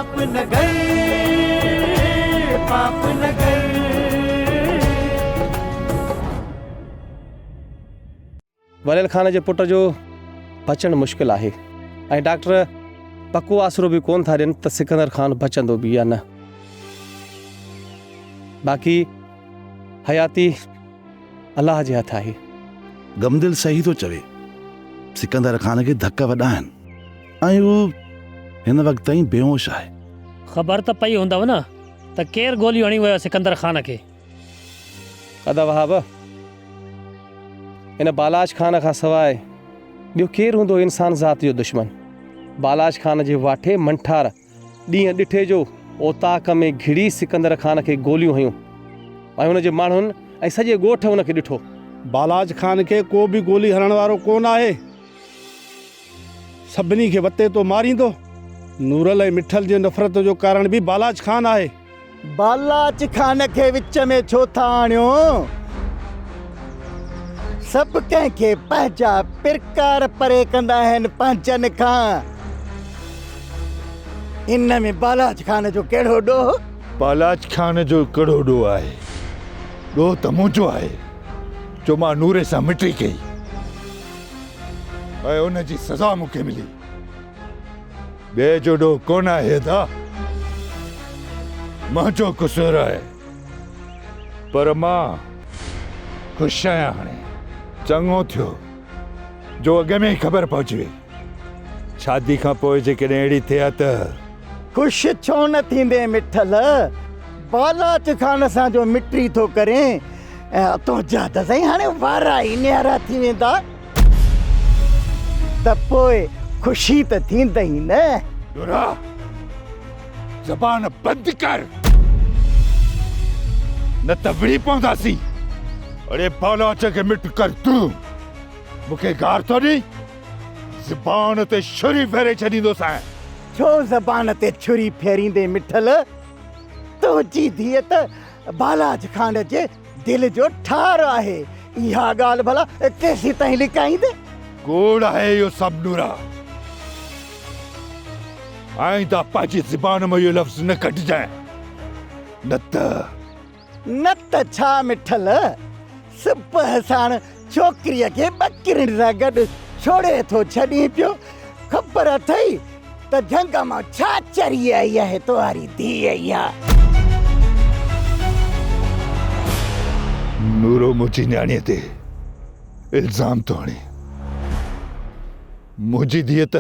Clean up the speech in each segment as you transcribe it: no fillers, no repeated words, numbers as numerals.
पाप नगर, पाप नगर। वलेल खान जे पुट जो बचण मुश्किल आहे ऐं डॉक्टर पको आसरो भी कोन था ॾियनि त सिकंदर खान बचंदो भी या न। बाक़ी हयाती अल्लाह जे हथ आहे। गमदिल सही तो चवे, सिकंदर खान के धक्का वॾा आहिनि ऐं हू हिन वक़्त ताईं बेहोश आहे। ख़बर त पई हूंदव न त केरु गोली हणी वियो सिकंदर खान खे। अदा वहाब, इन बालाज खान खां सवाइ ॿियो केरु हूंदो इंसान ज़ात जो दुश्मन। बालाज खान जे वाठे मंठार ॾींहं ॾिठे जो ओताक में घिड़ी सिकंदर खान खे गोलियूं हयूं ऐं हुन जे माण्हुनि ऐं सॼे ॻोठ हुनखे ॾिठो। बालाज खान के को भी गोली हरण वारो कोन आहे, सभिनी खे वते तो मारींदो। नूरल ऐं मिठल जे नफ़रत जो कारण भी बालाज खान आहे। बालाज खान खे विच में छो था आणियो? सभु कंहिंखे पंहिंजा पिरकार परे कंदा आहिनि पंहिंजनि खां। इन में बालाज खान जो कहिड़ो ॾोह? बालाज खान जो कहिड़ो ॾोह आहे? ॾोह त मुंहिंजो आहे जो मां नूरे सां मिटी कई ऐं उन जी सज़ा मूंखे मिली। ॿिए जो ॾोह कोन आहे दा, मुंहिंजो क़सूरु आहे। पर मां ख़ुशि आहियां। हाणे चङो थियो जो अॻ में ई ख़बर पहुची वई। शादी खां पोइ जेकॾहिं अहिड़ी थिया त ख़ुशि छो न थींदे मिठल? बालाज खान सां जो मिटी थो करे ऐं तुंहिंजा त साईं हाणे वारा ई न्यारा थी वेंदा त पोइ ख़ुशी त थींदई न। नूरा, ज़बान बंदि कर न त विड़ी पवंदासीं। अरे बालाज खे मिट कर तूं मूंखे गार थो ॾी? ज़बान ते छुरी फेरे छॾींदोसांइ। छो ज़बान ते छुरी फेरींदे मिठल? तुंहिंजी धीअ त बालाज खान जे दिल जो ठार आहे। इहा ॻाल्हि भला केसीं ताईं लिकाईंदे? कूड़ आहे इहो सभु नूरा। आईंदा पंहिंजी ज़बान में इहो लफ़्ज़ न कढजांइ, न त छा मिठल? सुबुह साण छोकिरीअ खे ॿकिरियुनि सां गॾु छोड़े थो छॾीं पियो। ख़बर अथई त झंग मां छा चरी आई आहे तुंहिंजी धीअ इहा? नूरो मुंहिंजी न्याणीअ ते इल्ज़ाम थो हणे। मुंहिंजी धीअ त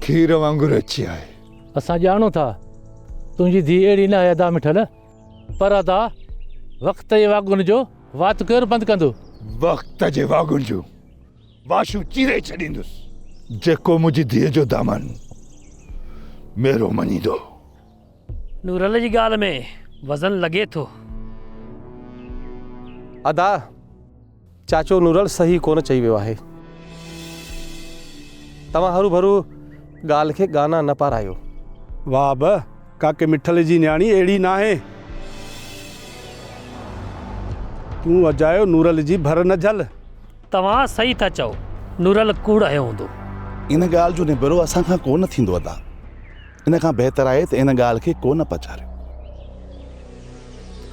खीर वांगुरु अची आहे। असां ॼाणूं था तुंहिंजी धीउ अहिड़ी न आहे अदा मिठल, पर अदा वक़्त जे वागुन जो वात केरु बंदि कंदो? वक़्त जे वागुन जूं वाशूं चीरे छॾींदुसि जेको मुंहिंजी धीअ जो दामन मेरो मञींदो। नूरल जी ॻाल्हि में वज़न लॻे थो। अदा, चाचो नूरल सही कोन चई वियो आहे। तव्हां हरू भरू ॻाल्हि खे गाना न पारायो। वाह ब, काके मिठल जी न्याणी अहिड़ी न आहे। तूं अजायो नूरल जी भर न झल। तव्हां सही था चओ, नूरल कूड़ आयो हूंदो। इन ॻाल्हि जो निबेरो असां खां कोन थींदो अदा। इन खां बहितर आहे त इन ॻाल्हि खे कोन पचारियो।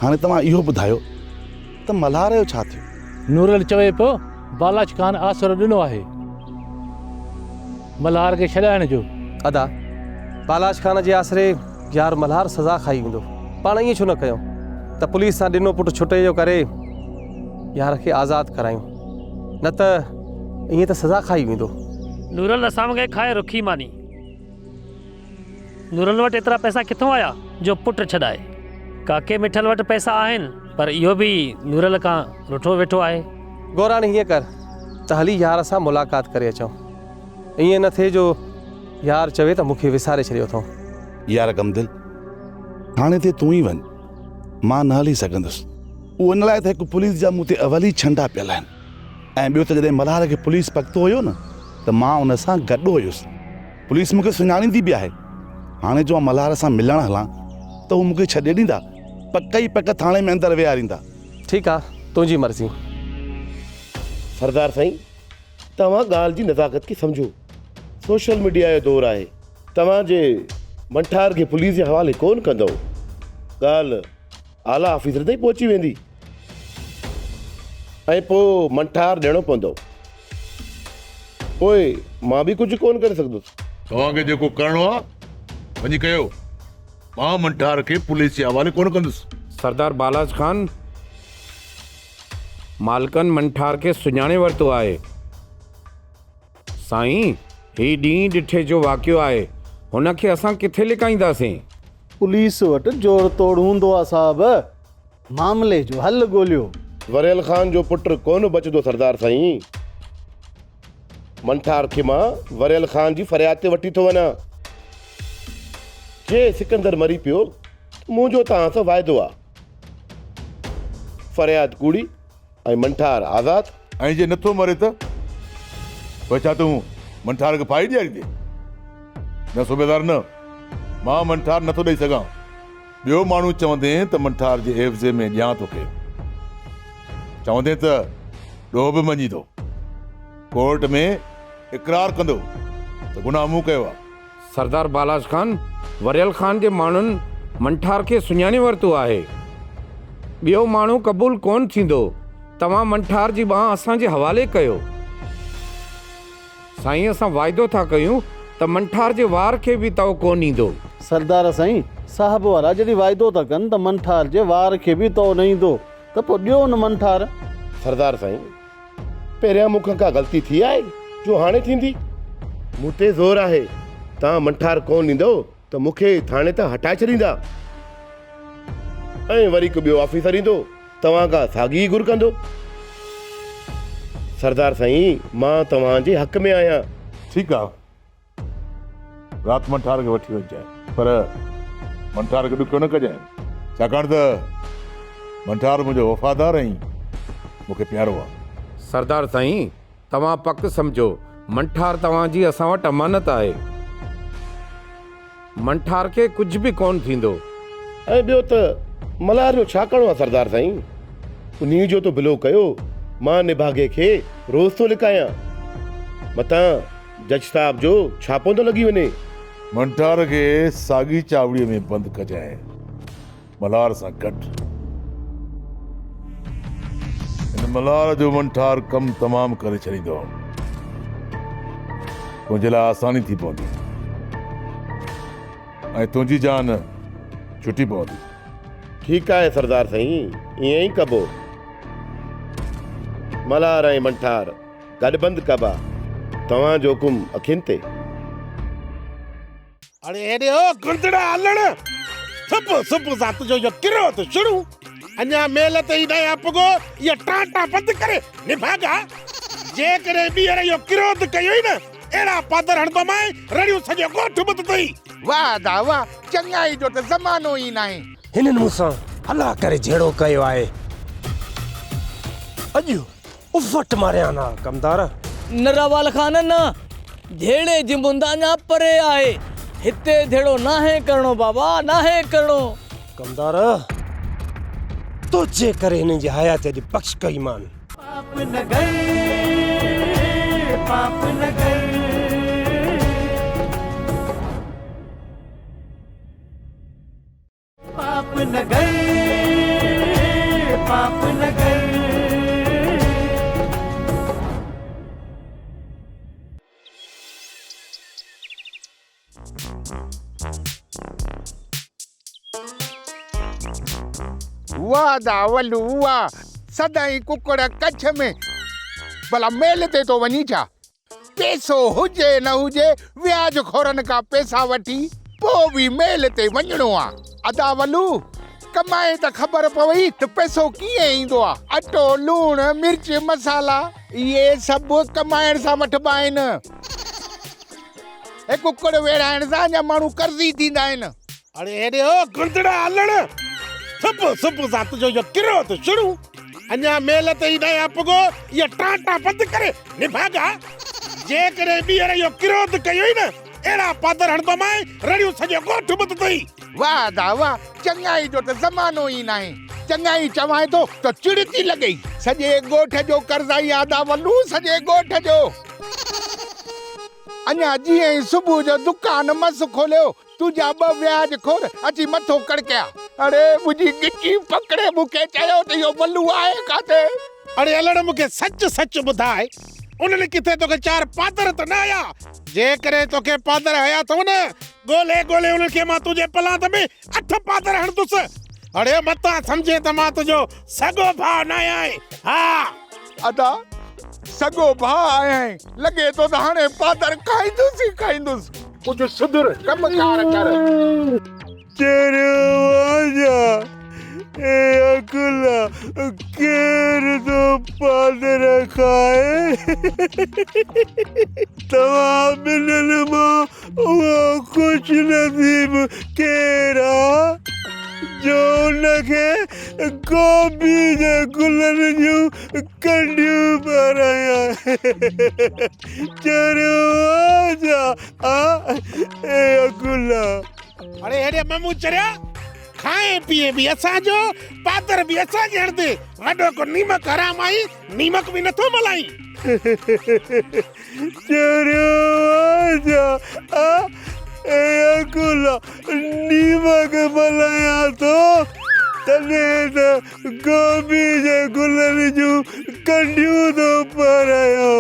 हाणे तव्हां इहो ॿुधायो त मल्हार जो छा थियो? नूरल चवे पियो बालाज खान आसरो ॾिनो आहे मल्हार खे छॾाइण जो। अदा, बालाज खान जे आसरे यार मल्हार सज़ा खाई वेंदो। पाण ईअं छो न कयूं त पुलिस सां ॾिनो पुटु छुटे जो करे यार खे आज़ादु करायूं, न त ईअं त सज़ा खाई वेंदो। नूरल असां वॻे खाए रुखी मानी। नूरल वटि एतिरा पैसा किथां आया जो पुटु छॾाए? काके मिठल वटि पैसा आहिनि, पर इहो बि नूरल खां रुठो वेठो आहे। गौराणी हीअं कर त हली यार सां मुलाक़ात करे अचूं। ईअं न थिए जो यार चवे त मूंखे विसारे छॾियो अथऊं। यार गमदिल, हाणे ते तूं ई वञ, मां न हली सघंदुसि। उहो इन लाइ त हिकु पुलिस जा मूं ते अवली छंडा पियल आहिनि, ऐं ॿियो त जॾहिं मल्हार खे पुलिस पकतो हुयो न त मां उन सां गॾु हुयुसि। पुलिस मूंखे सुञाणींदी बि आहे। हाणे जो मां मल्हार सां मिलण हलां त हू मूंखे छॾे ॾींदा, पक ई पक थाणे में अंदरि विहारींदा। ठीकु आहे, तुंहिंजी मर्ज़ी। सरदार साईं, तव्हां ॻाल्हि जी नज़ाकत खे सम्झो। सोशल मीडिया जो दौरु आहे। तव्हांजे मंठार खे पुलिस जे हवाले कोन कंदो, ॻाल्हि आला ऑफिसर ताईं पहुची वेंदी ऐं पोइ मंठार ॾियणो पवंदो। पोइ मां बि कुझु कोन करे सघंदुसि। तव्हांखे जेको करिणो आहे वञी कयो। मां मंठार खे पुलिस जे हवाले कोन कंदुसि। सरदार बालाज खान, मालकन मंठार खे सुञाणे वरितो आहे। साईं, ही ॾींहुं ॾिठे जो वाक़ियो आहे, हुनखे असां किथे लिकाईंदासीं? पुलिस वटि जोड़ तोड़ हूंदो आहे साहब, मामले जो हल ॻोल्हियो। वरियल ख़ान जो पुटु कोन बचंदो सरदार साईं। मंठार खे मां वरियल ख़ान जी फरियाद ते वठी थो वञा। जे सिकंदर मरी पियो, मुंहिंजो तव्हां सां वाइदो आहे, फरियाद कूड़ी ऐं मंठार आज़ाद। ऐं जे नथो मरे त पोइ छा तूं मंठार खे फाई ॾियारी ॾे? न सूबेदार, न, मां मंठार नथो ॾेई सघां। ॿियो माण्हू चवंदे त मंठार जे एफ़ज़े में ॾियां तोखे, चवंदे त ॾोह बि मञी थो, कोर्ट में इक़रार कंदो त गुनाह मूं कयो आहे। सरदार बालाज खान, वरियल ख़ान जे माण्हुनि मंठार खे सुञाणे वरितो आहे। ॿियो माण्हू क़बूल कोन थींदो। तव्हां मंठार जी ॿांह असांजे हवाले कयो। साईं, असां वाइदो था कयूं त मंठार जे वार खे बि तओ कोन ईंदो। सरदार साईं, साहब वारा जॾहिं वाइदो था कनि त मंठार जे वार खे बि तो न ईंदो, त पोइ ॾियो न मंठार। सरदार साईं, पहिरियां मूंखां का ग़लती थी आहे जो हाणे थींदी? मूं ते ज़ोर आहे। तव्हां मंठार कोन ॾींदो त मूंखे थाणे तां हटाए छॾींदा ऐं वरी हिकु ॿियो ऑफिसर ईंदो, तव्हां खां साॻी घुर कंदो। सरदार साईं, मां तव्हांजे हक़ में आहियां। ठीकु आहे, राति मंठार खे वठी वञजांइ, पर मंठार खे ॾुखियो न कजांइ, छाकाणि त मंठार मुंहिंजो वफ़ादार ऐं मूंखे प्यारो आहे। सरदार साईं, तव्हां पक सम्झो, मंठार तव्हांजी असां वटि अमानत आहे। मंठार खे कुझु बि कोन थींदो। ऐं ॿियो त मल्हार जो छा करिणो आहे सरदार साईं? उन्हीअ जो तो बिलो कयो। मां निभागे खे रोज़ थो लिकायां, मतां जज साहब जो छापो थो लॻी वञे। मंठार खे साॻी चावड़ीअ में बंदि कजांइ, मल्हार सां गॾु। हिन मल्हार जो मंठार कमु तमामु करे छॾींदो, तुंहिंजे लाइ आसानी थी पवंदी ऐं तुंहिंजी जान छुटी पवंदी। ठीकु आहे सरदार साईं, ईअं ई कबो। मल्हार ऐं मंठार गॾु बंदि कबा। तव्हांजो हुकुम अखियुनि ते। अरे हेॾे ओ गुंदड़ा हलण, सुबुह सुबुह सां तुंहिंजो इहो किरो त शुरू। अञा मेल ते ई न पुॻो, इहा टाटा बंदि करे निभागा। जेकॾहिं ॿीहर इहो किरोध कयो ई न, अहिड़ा पादर हणंदो मां रड़ियूं सॼो ॻोठ ॿुध अथई। वाह दा वाह, चङाई जो त ज़मानो ई नाहे। हिननि मूंसां हला करे जहिड़ो कयो आहे, अॼु उफट मारिया ना कमदार। न रवाल खान, न धेड़े जी मुंदा अञा परे आहे। हिते धेड़ो नाहे करणो बाबा, नाहे करणो। कमदार, तुझे करे हिननि जी हयात अॼु बख़्श कई मान। पाप न गए, पाप न गए। पाप न गए, पाप न गए। वाह दा वलू वाह, सदाई कुकड़ कच्छ में, भला मेल ते तो वञी छा? पैसो हुजे न हुजे, व्याज खोरन का पैसा वठी पोइ बि मेल ते वञणो आहे। अदा वलू, कमाए त ख़बर पवई त पैसो कीअं ईंदो आहे। अटो, लूणु, मिर्च, मसाला, इहे सभु कमाइण सां वठिबा आहिनि। हे कुकड़ वेड़ाइण सां अञा माण्हू कर्ज़ी थींदा आहिनि। अरे हेॾे ओ गुंदड़ा हलण, सुबुह सुबुह सां तुंहिंजो इहो किरो त शुरू। अञा मेल ते ई न पुॻो, इहा टाटा बंदि करे निभागा। जेकॾहिं ॿीहर इहो किरोध कयो ई न, अहिड़ा पादर हणंदो मां रड़ियूं सॼो ॻोठ ॿुध अथई। वाह दा वाह, चङाई जो त ज़मानो ई नाहे। चङाई चवां थो त चिड़ थी लॻई। सॼे ॻोठ जो कर्ज़ाई आदा वलू, सॼे ॻोठ जो। अञा जीअं ई सुबुह जो दुकान मस खोलियो, तुझा ब व्याज खोर अची मथो कड़किया। अरे मुझी गिची पकड़े मुके चयो त यो बल्लू आहे काथे। अरे अलड़ मूंखे सच सच ॿुधाए उन्हनि किथे तोखे 4 पादर त न आया? जे करे तोखे पादर आया अथव न, ॻोल्हे ॻोल्हे उन्हनि खे मां तुंहिंजे पलांत में 8 पादर हणंदुसि। अड़े मतां सम्झे त मां तुंहिंजो सॻो भाउ न आहियां। हा अदा सॻो भाउ आया लॻे तो त हाणे पादर खाईंदुसि ई खाईंदुसि। कुझु सुधर कमकार कर। तेरे वाजा ए अकुला केर तो पादर खाए तव्हां ॿिन्हिनि मां उहो खुश नसीब केरा जो उनखे गोभी जे गुलनि जूं कंडियूं पारायां। चरो आजा ए अकुला। अरे हेॾे मम्मू चरिया खाए पिए भी असांजो पादर भी असांखे हणंदे वॾो को नीमक हराम आई नीमक भी नथो मलाई। चरियो आजा ए अकुला नीमक मलाया तो तने त गोभी जे गुलनि जूं कंडियूं तो पारायो।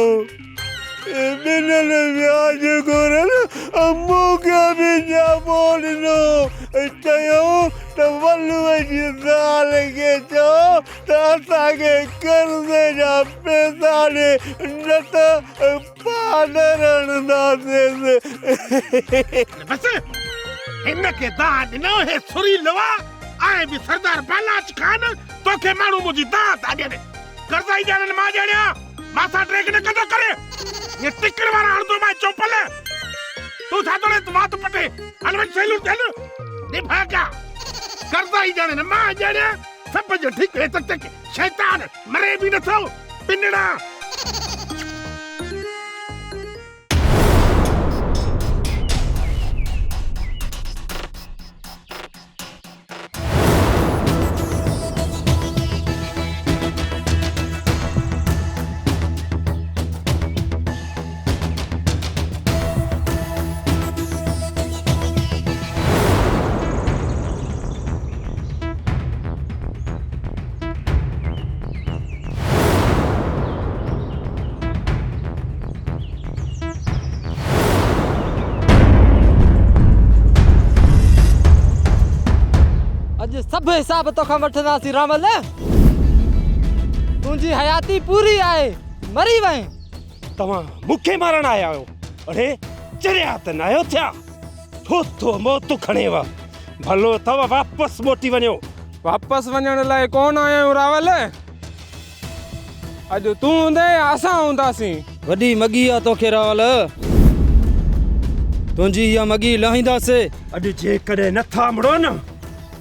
ॿिन्हिनि व्याज घुरनि मूंखे बि जामो ॾिनो चयो त वल्लूअ जी ज़ाल खे चओ त असांखे कर्ज़े जा पैसा ॾे न त पादर हणंदासीं। बस हिनखे दान ॾिनो हे सुरी लवा ऐं बि सरदार बालाच खान तोखे माण्हू मुंहिंजी दान था ॾियनि। कर्ज़ाई ॼाणनि मां ॼाणिया माथा ट्रेक न कंदो करे ये टिकड़ वाला हणंदो मां चौपल। तू छा थो ॾे वात पटे हल वञ सहेलू थियन निभागा। कर्ज़ाई ॼाणनि मां ॼाणिया सभ जो ठीकु हे तक शैतान मरे बि नथो पिनड़ा। सब हिसाब तो खां वठंदासीं रामल। तुंहिंजी हयाती पूरी आहे मरी वए। तव्हां मूंखे मारण आया आहियो? अरे चरिया त न आहियो थिया थो मौत खणेव। भलो अथव वापसि मोटी वञो। वापसि वञण लाइ कोन आया आहियूं रावल। अॼु तूं हूंदे असां हूंदासीं। वॾी मगी आहे तोखे रावल। तुंहिंजी इहा मगी लाहींदासीं। अॼु जेकॾहिं नथा मुड़ो न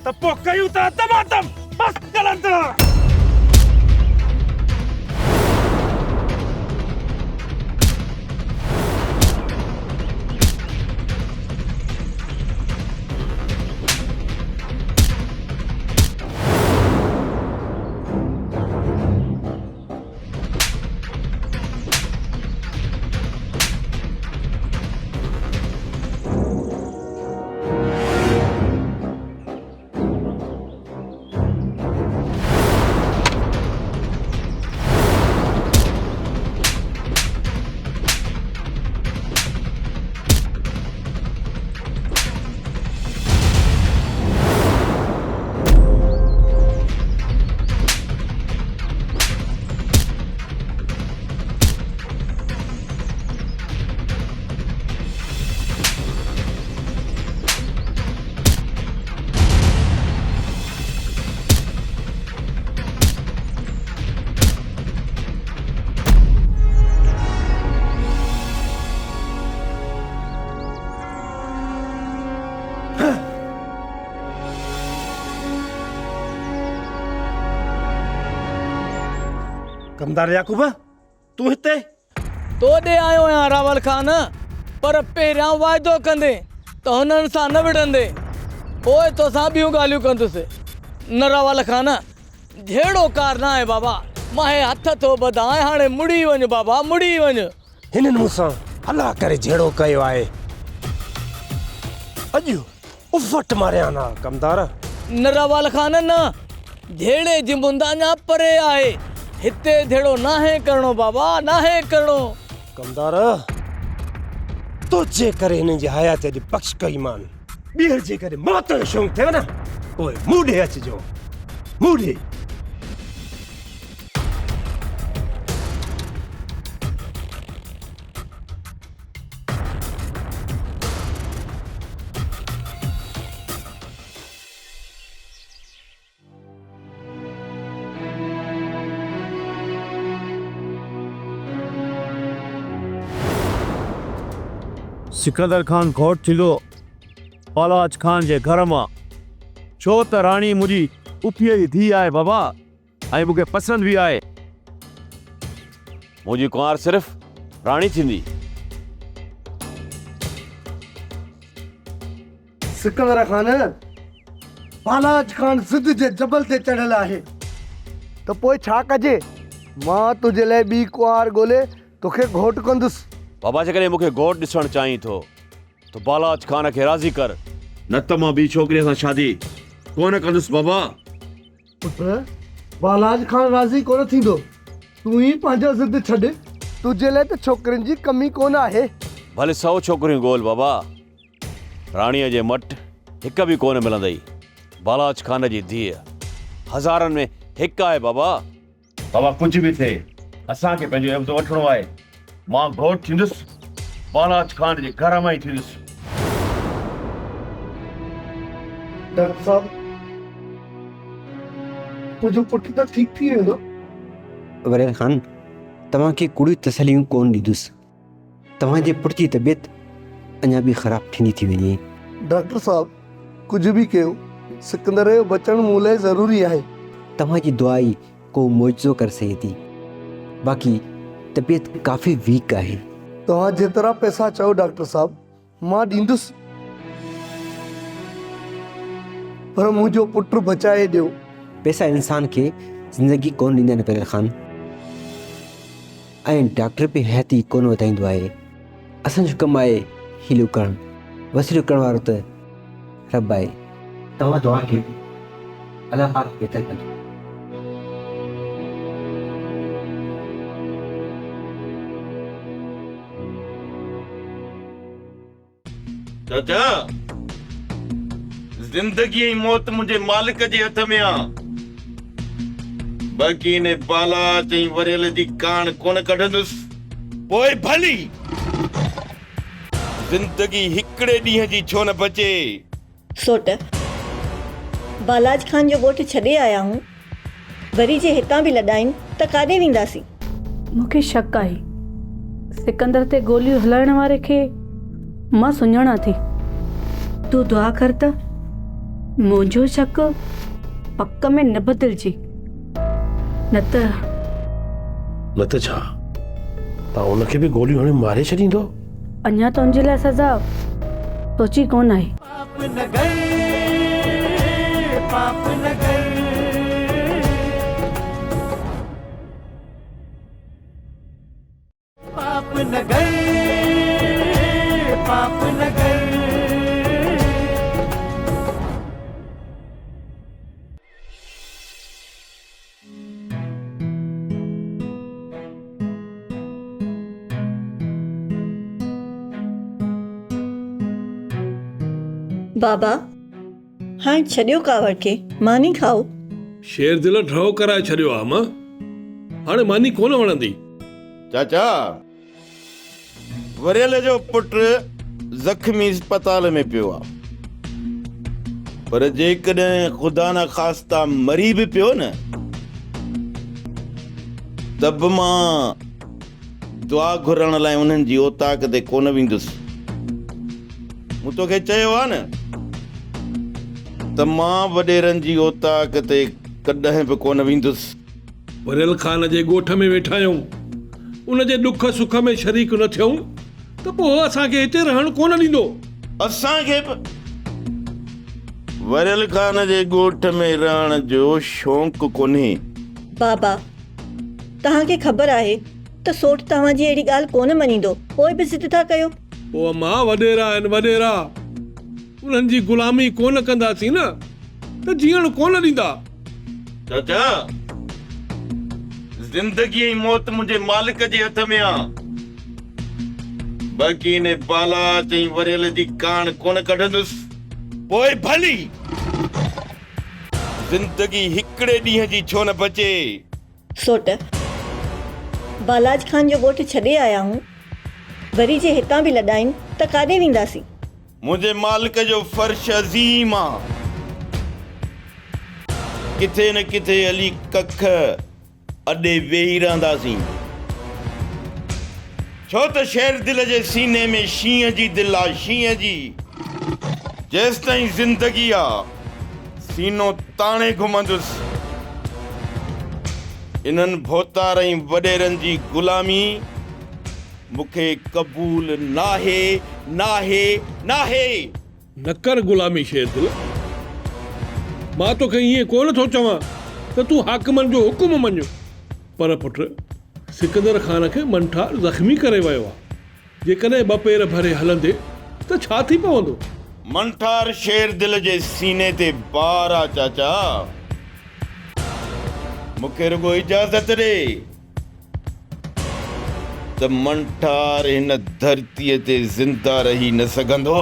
त पोइ कयूं था तमातम बस कलंदर। कमदार याकूब तू हिते? तो ॾे आयो आहियां रावल खान, पर पहिरियां वाइदो कंदे त हुननि सां न विढ़ंदे पोइ तोसां ॿियूं ॻाल्हियूं कंदुसि। न रावल खान जहिड़ो कार न आहे बाबा। मां हथ थो ॿधाए हाणे मुड़ी वञ बाबा मुड़ी वञ। हिननि मूंसां अलाह करे जहिड़ो कयो आहे अॼु उफट मारिया ना कमदार। नरावाल खान न धेड़े जी मुंदा अञा परे आहे। हिते धेड़ो नाहे करणो बाबा, नाहे करणो। कमदार तुझे करे हिननि जी हयात अॼु बख़्श कई मान। ॿीहर जे करे मौत जो शौक़ु थिए न पोइ मूं ॾे अचिजो, मूं ॾे। सिकंदर खान घोट थींदो बालाज खान जे घर मां, छो त राणी मुंहिंजी पुफीअ जी धीउ आहे बाबा, ऐं मूंखे पसंदि बि आहे। मुंहिंजी कुंवार सिर्फ़ राणी थींदी। सिकंदर खान, बालाज खान सिंध जे जबल ते चढ़ियल आहे, त पोइ छा कजे? मां तुंहिंजे लाइ ॿी कुंवार ॻोल्हे तोखे घोट कंदुसि। बाबा जेकॾहिं मूंखे घोट ॾिसणु चाहीं थो त बालाज खान खे राज़ी कर, न त मां ॿी छोकिरीअ सां शादी कोन कंदुसि बाबा। पुट, बालाज खान राज़ी कोन थींदो। तूं ई पंहिंजो ज़िद छॾ, तुंहिंजे लाइ त छोकिरियुनि जी कमी कोन आहे। भले 100 छोकिरियूं ॻोल्ह बाबा, राणीअ जे मट हिकु बि कोन मिलंदई। बालाज खान जी धीअ हज़ारनि में हिकु आहे बाबा। बाबा कुझु बि थिए असांखे पंहिंजो इब्दो वठिणो आहे। मां घोट थींदुसि, बालाज खान जे घर मां ई थींदुसि। डॉक्टर साहब, तुंहिंजो पुटु त ठीकु थी वेंदो। वरेल खान, तव्हांखे कूड़ी तसलियूं कोन ॾींदुसि। तव्हांजे पुट जी तबियत अञा बि ख़राबु थींदी थी वञे। डॉक्टर साहब, कुझु बि कयो, सिकंदर जो बचणु मूं लाइ ज़रूरी आहे। तव्हांजी दुआ ई को मुइज़ो करे सघे थी। बाक़ी तबियत काफ़ी वीक आहे। तव्हां जेतिरा पैसा चओ डॉक्टर साहब, मां ॾींदुसि, पर मुंहिंजो पुटु बचाए ॾियो। पैसा इंसान खे ज़िंदगी कोन ॾींदा आहिनि वरेल खान, ऐं डॉक्टर बि हयाती कोन वधाईंदो आहे। असांजो कमु आहे हीलो करणु, वसीलो करण वारो त रब आहे। तव्हां दुआ खे अलाह पाक बहितर कंदो। चाचा, जिंदगी ऐं मौत मुंहिंजे मालिक जे हथ में आ। बाक़ी ने बालाज ऐं वरियल जी कान कोन कढंदुसि। पोइ भली जिंदगी हिकिड़े ॾींहं जी छो न बचे। सोट, बालाज खान जो ॻोठु छॾे आया हूं, वरी जे हितां बि लॾाइनि त काॾे वेंदासीं? मूंखे शक आहे सिकंदर ते गोलियूं हलाइण वारे खे मां सुञाणा थी। तूं दुआ कर त मुंहिंजो शक पक में न बदिलजी, न त छा तव्हां उनखे बि गोलियूं हणी मारे छॾींदो? अञा त उनजे लाइ सज़ा सोची कोन आहे। बाबा, हाणे छॾियो कावड़ खे, मानी खाओ। शेर दिल ड्रॉ कराए छॾियो आहे मां, हाणे मानी कोन वणंदी। चाचा, वरियल जो पुटु ज़ख़्मी अस्पताल में पियो आहे, पर जेकॾहिं ख़ुदा न ख़ास्ता मरी बि पियो न, त बि मां दुआ घुरण लाइ उन्हनि जी औताक ते कोन वेंदुसि। मूं तोखे चयो आहे न त मां वॾेरनि जी औताक ते कॾहिं बि कोन वेंदुसि। वरियल खान जे ॻोठ में वेठा आहियूं, उन जे दुख सुख में शरीक न थियूं त पोइ असांखे हिते रहणु कोन ॾींदो। असांखे वरियल खान जे ॻोठ में रहण जो शौक़ु कोन्हे। बाबा, तव्हांखे ख़बर आहे त सोट तव्हांजी अहिड़ी ॻाल्हि कोन मञींदो, पोइ बि ज़िद था कयो। पोइ मां वॾेरा आहिनि, वॾेरा उन्हनि जी गुलामी कोन कंदासीं न त जीअण कोन ॾींदा। चाचा, जिंदगी ऐं मौत मुंहिंजे मालिक जे हथ में आ। बाक़ी ने बाला चई वरियल जी कान कोन कढंदुसि। पोइ भली जिंदगी हिकिड़े ॾींहं जी छो न बचे। सोट बालाज खान जो ॻोठु छॾे आया हूं, वरी जे हितां बि लॾाइनि त काॾे वेंदासीं? मुंहिंजे मालिक जो फर्श अज़ीम आ। किथे न किथे हली कख अॾे वेही रहंदासीं। छो त शेर दिल जे सीने में शींहं जी दिल आ, शींहं जी। जेसि ताईं जिंदगी आ सीनो ताणे घुमंदुसि। इन्हनि भोतार ऐं वॾेरनि जी गुलामी मूंखे क़बूल नाहे, नाहे, नाहे। न कर गुलामी शेर दिल। मां तोखे ईअं कोन थो चवां त तूं हाकिमनि जो हुकुम मञ, पर पुट सिकंदर खान खे मंठार ज़ख़्मी करे वियो आहे। जेकॾहिं ॿ पेर भरे हलंदे त छा थी पवंदो? मंठार शेर दिल जे सीने ते बार आ चाचा। मूंखे रुगो इजाज़त ॾे त मंठार हिन धरतीअ ते ज़िंदा रही न सघंदो।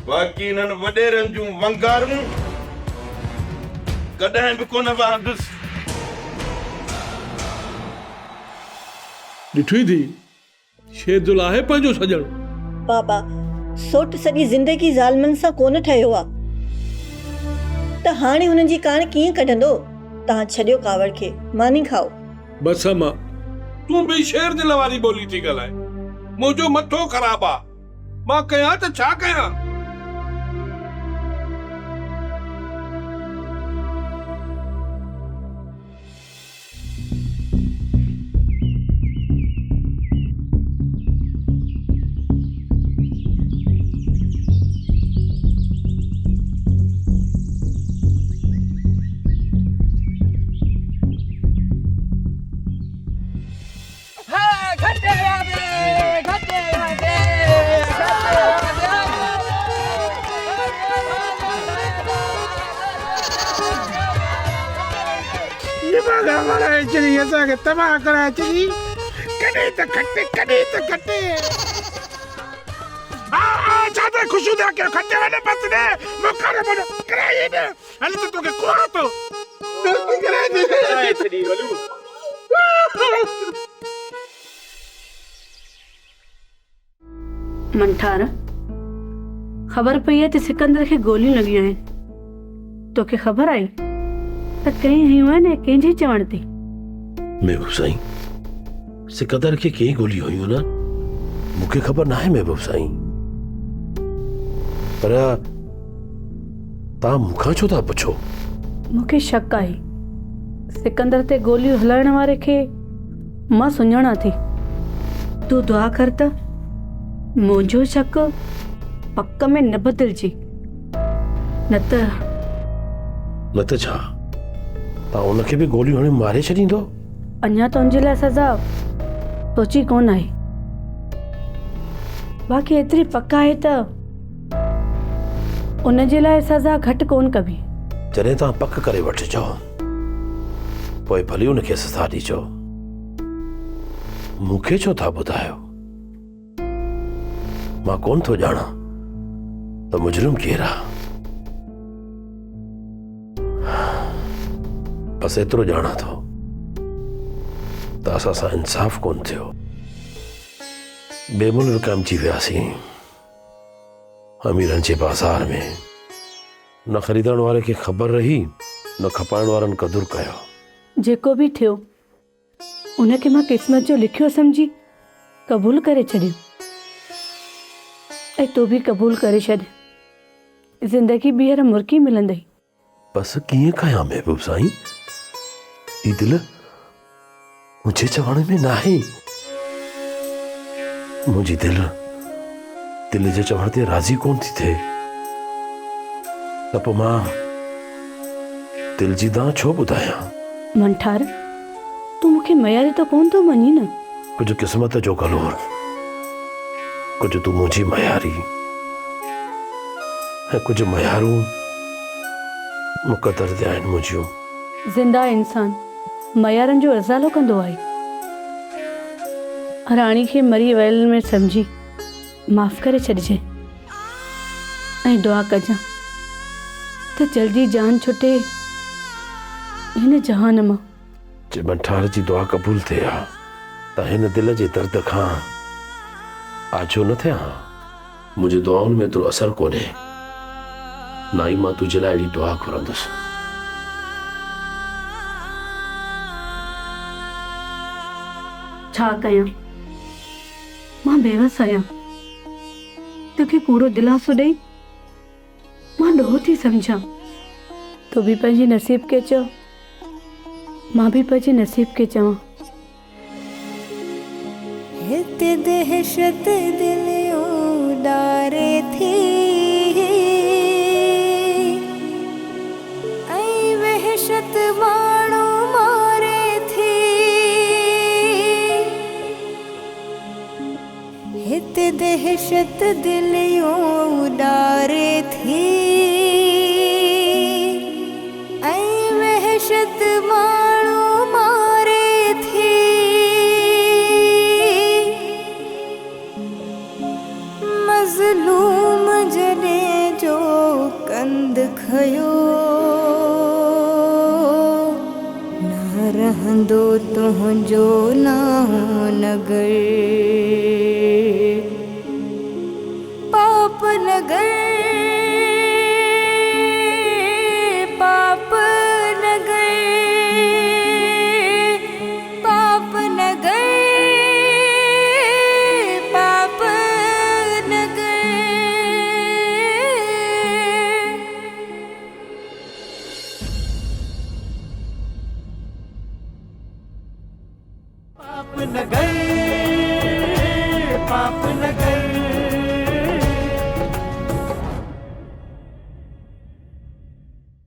बाक़ी हिननि वॾेरनि जूं वंगारूं कॾहिं बि कोन वहंदुसि। ॾिठी थी शेरदुल आहे पंहिंजो सॼण। बाबा सोट सॼी ज़िंदगी ज़ालमनि सां कोन ठहियो आहे, त हाणे हुननि जी कान कीअं कढंदो? तव्हां छॾियो कावड़ खे, मानी खाओ। बस मां तूं बि शेर दिल वारी ॿोली थी ॻाल्हाए। मुंहिंजो मथो ख़राब आहे, मां कयां त छा कयां? तबाह कराए चली कॾहिं त खटे कॾहिं त खटे। ज्यादा खुशू दे के खटे वाले बस ने मुकर बन कराई ने हल तो के कुआ तो दोस्ती कराए दे चली बोलू। मंठार ख़बर पई है त सिकंदर खे गोलियूं लॻियूं आहिनि। तोखे ख़बर आई त कई हयूं आहिनि कंहिंजे चवण ते? महबूब साईं, सिकंदर खे कई गोलियूं हुयूं न, मूंखे ख़बर नाहे महबूब साईं। पर तव्हां मूंखां छो था पुछो? मूंखे शक आहे सिकंदर ते गोलियूं हलाइण वारे खे मां सुञाणा थी। तूं दुआ कर त मुंहिंजो शक पक में न बदिलजी, न त छा तव्हां उनखे बि गोलियूं हणी मारे छॾींदो? अञा त उनजे लाइ सज़ा सोची कोन आहे। बाक़ी एतिरी पक आहे त उनजे लाइ सज़ा घटि कोन कबी। जॾहिं तव्हां पक करे वठिजो पोइ भली उनखे सज़ा ॾिजो। मूंखे छो था ॿुधायो? मां कोन थो ॼाणा त मुजरिम केरु आहे। बस एतिरो ॼाणा थो त असां सां इंसाफ़ कोन थियो। बेमुल्क विकामजी वियासीं अमीरनि जे बाज़ार में। न ख़रीदण वारे खे ख़बर रही, न खपाइण वारनि क़दुरु कयो। जेको बि थियो उनखे मां क़िस्मत जो लिखियो सम्झी क़बूल करे छॾियो, ऐं तूं बि क़बूल करे छॾ। ज़िंदगी ॿीहर मुर्की मिलंदई। बस कीअं कयां महबूब साईं? ई दिल मुझे चवण में नाहे। मुंहिंजी दिल जे चवण ते राज़ी कोन थी थिए, त पोइ मां दिल जी दां छो ॿुधायां? मंठार तूं मूंखे मयारी त कोन थो मञी न? कुझु क़िस्मत जो कलोर, कुझु तूं मुंहिंजी मयारी। ऐं कुझु मयारूं मुक़दर ते आहिनि मुंहिंजियूं। ज़िंदा इंसान मयारनि जो अज़ालो कंदो आहे। राणी खे मरी वियल में सम्झी माफ़ करे छॾिजे ऐं दुआ कजां त जल्दी जान छुटे हिन जहान मां। जे मंठार जी दुआ क़बूल थिए हा त हिन दिल जे दर्द खां आजो न थियां। मुंहिंजी दुआउनि में एतिरो असरु कोन्हे, ना ई मां तुंहिंजे लाइ अहिड़ी दुआ घुरंदुसि। छा कयां, मां बेवस आहियां। तोखे कूड़ो दिलासो ॾेई मां ॾोहो थी सम्झां। तूं बि पंहिंजे नसीब खे चओ, मां बि पंहिंजे नसीब खे चवां। हिते दहशत दिल उॾारे थी ऐं वहशत माण्हू मारे थी। हिते दहशत दिल उॾारे थी ऐं वहशत माण्हू मारे थी। मज़लूम जॾहिं जो कंद खयो न रहंदो तुंहिंजो नाहो नगर। पाप नगर, पाप नगर, पाप नगर, पाप नगर। पाप नगर, पाप नगर।